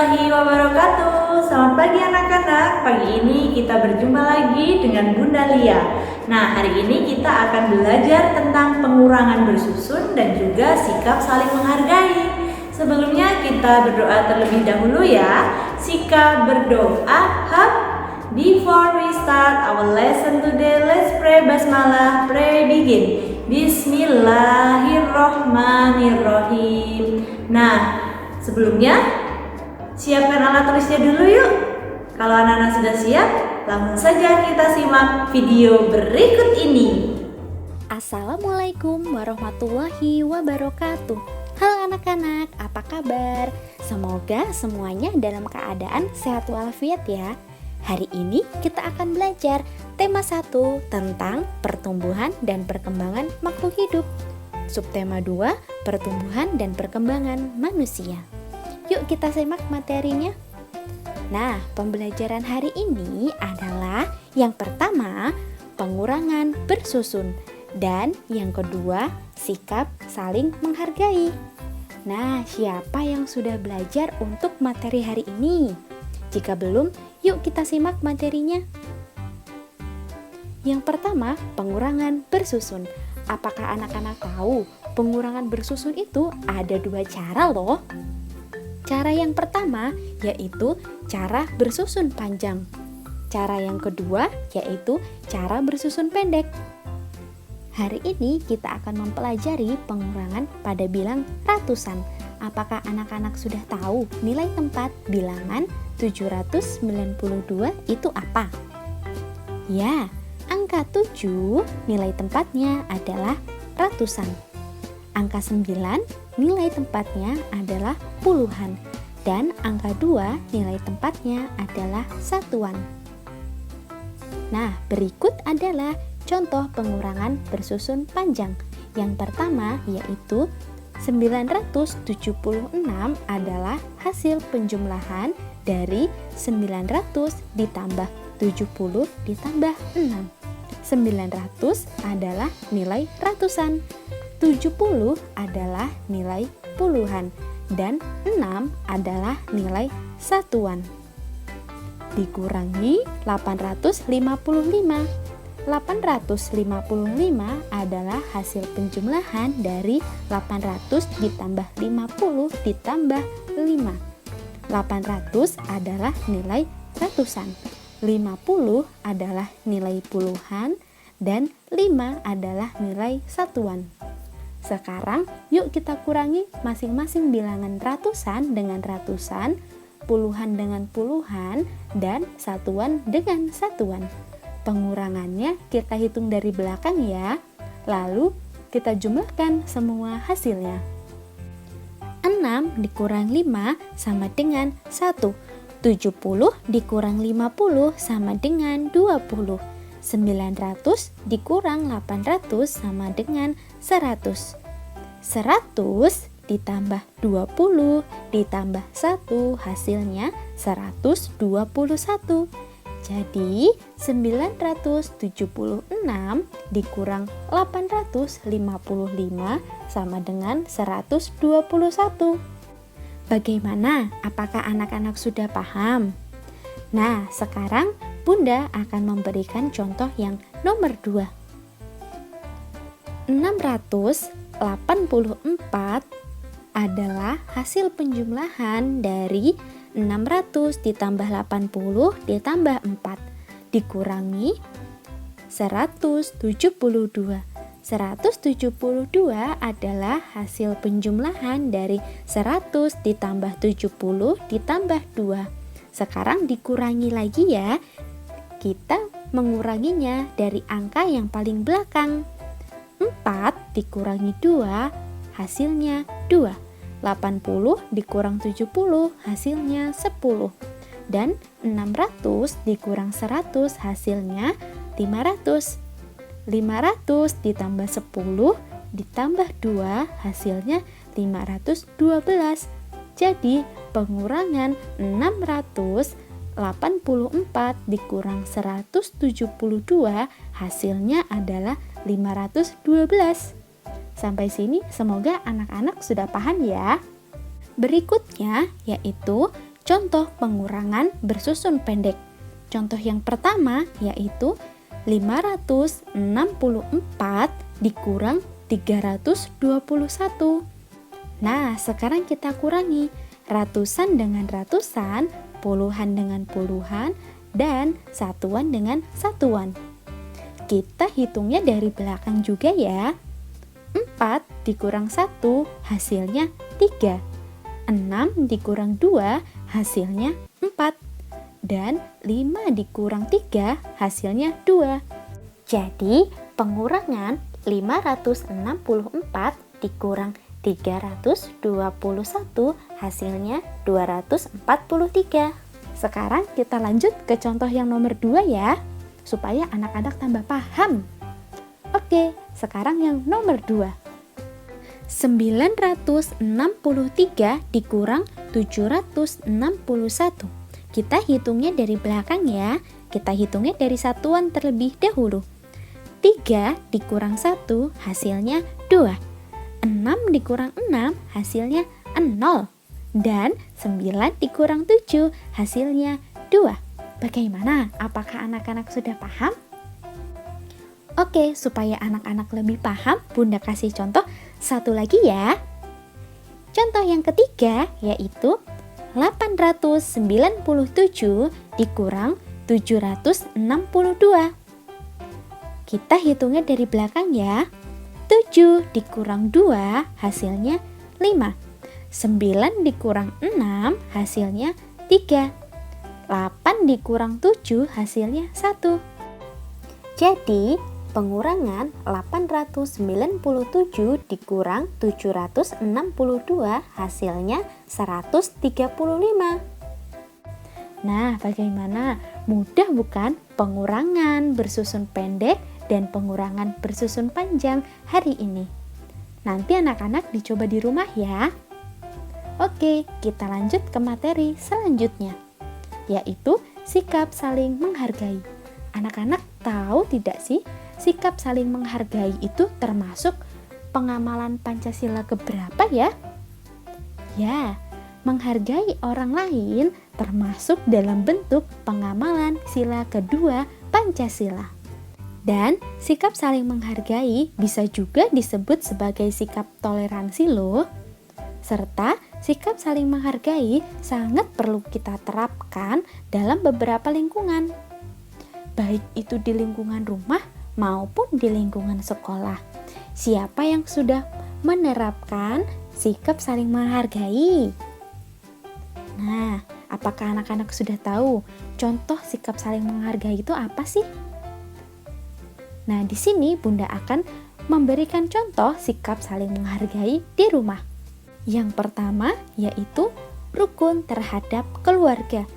warahmatullahi wabarakatuh. Selamat pagi anak-anak. Pagi ini kita berjumpa lagi dengan Bunda Lia. Nah, hari ini kita akan belajar tentang pengurangan bersusun dan juga sikap saling menghargai. Sebelumnya kita berdoa terlebih dahulu ya. Sikap berdoa. Before we start our lesson today, let's pray basmalah. Pray begin. Bismillahirrohmanirrohim. Nah, sebelumnya, siapkan alat tulisnya dulu yuk. Kalau anak-anak sudah siap, langsung saja kita simak video berikut ini. Assalamualaikum warahmatullahi wabarakatuh. Halo anak-anak, apa kabar? Semoga semuanya dalam keadaan sehat walafiat ya. Hari ini kita akan belajar tema 1 tentang pertumbuhan dan perkembangan makhluk hidup. Subtema 2, pertumbuhan dan perkembangan manusia. Yuk kita simak materinya. Nah, pembelajaran hari ini adalah yang pertama, pengurangan bersusun, dan yang kedua, sikap saling menghargai. Nah, siapa yang sudah belajar untuk materi hari ini? Jika belum, yuk kita simak materinya. Yang pertama, pengurangan bersusun. Apakah anak-anak tahu pengurangan bersusun itu ada 2 cara loh? Cara yang pertama yaitu cara bersusun panjang. Cara yang kedua yaitu cara bersusun pendek. Hari ini kita akan mempelajari pengurangan pada bilang ratusan. Apakah anak-anak sudah tahu nilai tempat bilangan 792 itu apa? Ya, angka 7 nilai tempatnya adalah ratusan. Angka 9 nilai tempatnya adalah puluhan. Dan angka 2 nilai tempatnya adalah satuan. Nah, berikut adalah contoh pengurangan bersusun panjang. Yang pertama yaitu 976 adalah hasil penjumlahan dari 900 ditambah 70 ditambah 6. 900 adalah nilai ratusan, 70 adalah nilai puluhan, dan 6 adalah nilai satuan. Dikurangi 855. 855 adalah hasil penjumlahan dari 800 ditambah 50 ditambah 5. 800 adalah nilai ratusan, 50 adalah nilai puluhan, dan 5 adalah nilai satuan. Sekarang yuk kita kurangi masing-masing bilangan ratusan dengan ratusan, puluhan dengan puluhan, dan satuan dengan satuan. Pengurangannya kita hitung dari belakang ya. Lalu kita jumlahkan semua hasilnya. 6 dikurang 5 sama dengan 1. 70 dikurang 50 sama dengan 20. 900 dikurang 800 sama dengan 100. 100 ditambah 20 ditambah 1 hasilnya 121. Jadi 976 dikurang 855 sama dengan 121. Bagaimana? Apakah anak-anak sudah paham? Nah, sekarang Bunda akan memberikan contoh yang nomor 2. 684 adalah hasil penjumlahan dari 600 ditambah 80 ditambah 4 dikurangi 172. 172 adalah hasil penjumlahan dari 100 ditambah 70 ditambah 2. Sekarang dikurangi lagi ya. Kita menguranginya dari angka yang paling belakang. 4 dikurangi 2 hasilnya 2. 80 dikurang 70 hasilnya 10. Dan 600 dikurang 100 hasilnya 500. 500 ditambah 10 ditambah 2 hasilnya 512. Jadi pengurangan 684 dikurang 172 hasilnya adalah 512. Sampai sini semoga anak-anak sudah paham ya. Berikutnya yaitu contoh pengurangan bersusun pendek. Contoh yang pertama yaitu 564 dikurang 321. Nah, sekarang kita kurangi ratusan dengan ratusan, puluhan dengan puluhan, dan satuan dengan satuan. Kita hitungnya dari belakang juga ya. 4 dikurang 1 hasilnya 3. 6 dikurang 2 hasilnya 4. Dan 5 dikurang 3 hasilnya 2. Jadi pengurangan 564 dikurang 321 hasilnya 243. Sekarang kita lanjut ke contoh yang nomor 2 ya, supaya anak-anak tambah paham. Oke, sekarang yang nomor 2. 963 dikurang 761. Kita hitungnya dari belakang ya. Kita hitungnya dari satuan terlebih dahulu. 3 dikurang 1 hasilnya 2. 6 dikurang 6 hasilnya 0. Dan 9 dikurang 7 hasilnya 2. Bagaimana? Apakah anak-anak sudah paham? Oke, supaya anak-anak lebih paham, Bunda kasih contoh satu lagi ya. Contoh yang ketiga yaitu 897 dikurang 762. Kita hitungnya dari belakang ya. 7 dikurang 2 hasilnya 5. 9 dikurang 6 hasilnya 3. 8 dikurang 7 hasilnya 1. Jadi pengurangan 897 dikurang 762 hasilnya 135. Nah, bagaimana? Mudah bukan pengurangan bersusun pendek dan pengurangan bersusun panjang hari ini? Nanti anak-anak dicoba di rumah ya. Oke, kita lanjut ke materi selanjutnya, yaitu sikap saling menghargai. Anak-anak tahu tidak sih, sikap saling menghargai itu termasuk pengamalan Pancasila keberapa ya? Ya, menghargai orang lain termasuk dalam bentuk pengamalan sila kedua Pancasila. Dan sikap saling menghargai bisa juga disebut sebagai sikap toleransi loh. Serta sikap saling menghargai sangat perlu kita terapkan dalam beberapa lingkungan. Baik itu di lingkungan rumah maupun di lingkungan sekolah. Siapa yang sudah menerapkan sikap saling menghargai? Nah, apakah anak-anak sudah tahu contoh sikap saling menghargai itu apa sih? Nah, di sini Bunda akan memberikan contoh sikap saling menghargai di rumah. Yang pertama yaitu rukun terhadap keluarga.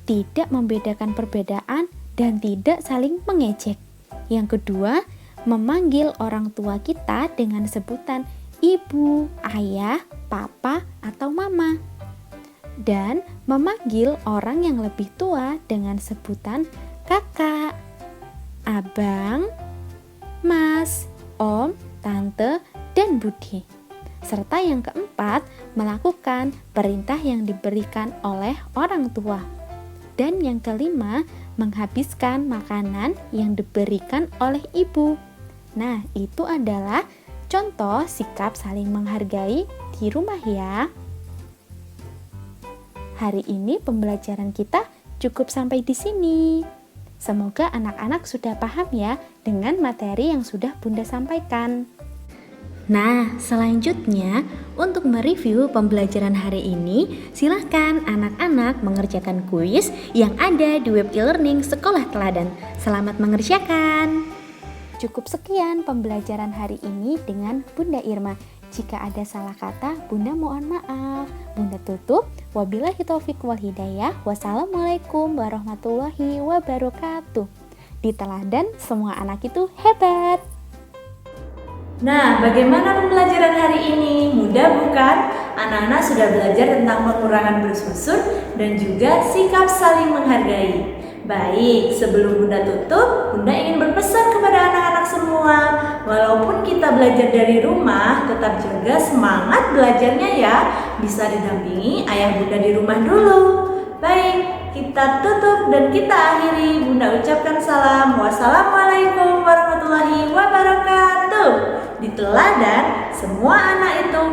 Tidak membedakan perbedaan dan tidak saling mengejek. Yang kedua, memanggil orang tua kita dengan sebutan ibu, ayah, papa, atau mama. Dan memanggil orang yang lebih tua dengan sebutan kakak, abang, mas, om, tante, dan budi. Serta yang keempat, melakukan perintah yang diberikan oleh orang tua. Dan yang kelima, menghabiskan makanan yang diberikan oleh ibu. Nah, itu adalah contoh sikap saling menghargai di rumah ya. Hari ini pembelajaran kita cukup sampai di sini. Semoga anak-anak sudah paham ya dengan materi yang sudah Bunda sampaikan. Nah, selanjutnya untuk mereview pembelajaran hari ini, silahkan anak-anak mengerjakan kuis yang ada di web e-learning Sekolah Teladan. Selamat mengerjakan. Cukup sekian pembelajaran hari ini dengan Bunda Irma. Jika ada salah kata, Bunda mohon maaf. Bunda tutup. Wabillahi taufiq wal hidayah. Wassalamualaikum warahmatullahi wabarakatuh. Di Teladan, semua anak itu hebat. Nah, bagaimana pembelajaran hari ini? Mudah bukan? Anak-anak sudah belajar tentang pengurangan bersusun dan juga sikap saling menghargai. Baik, sebelum Bunda tutup, Bunda ingin berpesan kepada anak-anak semua walaupun kita belajar dari rumah, tetap jaga semangat belajarnya ya. Bisa didampingi ayah bunda di rumah dulu. Baik, kita tutup dan kita akhiri. Bunda ucapkan salam. Wassalamualaikum warahmatullahi wabarakatuh. Di teladan, semua anak itu